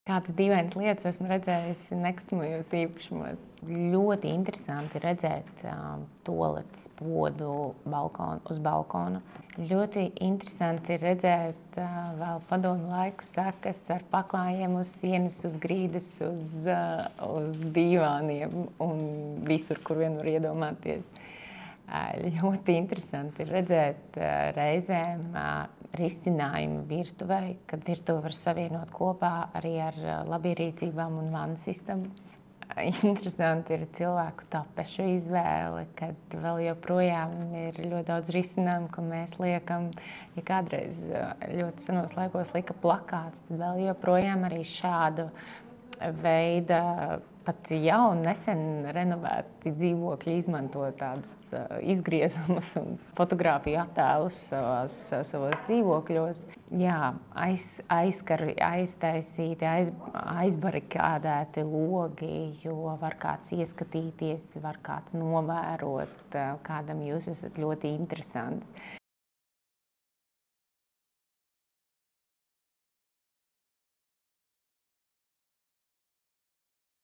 Kādas dīvainas lietas esmu redzējusi nekustamajos īpašumos. Ļoti interesanti redzēt tualetes podu uz balkona. Ļoti interesanti redzēt vēl padomu laiku sekas ar paklājiem uz sienas, uz grīdas, uz dīvāniem un visur, kur vien var iedomāties. Ļoti interesanti redzēt reizēm risinājumu virtuvei, kad virtuve var savienot kopā arī ar labierīcībām un vannas istabu. Interesanti ir cilvēku tapešu izvēle, kad vēl joprojām ir ļoti daudz risinājumu, ko mēs liekam. Ja kādreiz ļoti senos laikos lika plakātus, tad vēl joprojām arī šādu veida pat jauni, nesen renovēti dzīvokļi izmanto tādus izgriezumus un fotogrāfiju attēlus savos dzīvokļos. Jā, aizkari, aiztaisīti, aizbarikādēti logi, jo var kāds ieskatīties, var kāds novērot, kādam jūs esat ļoti interesants.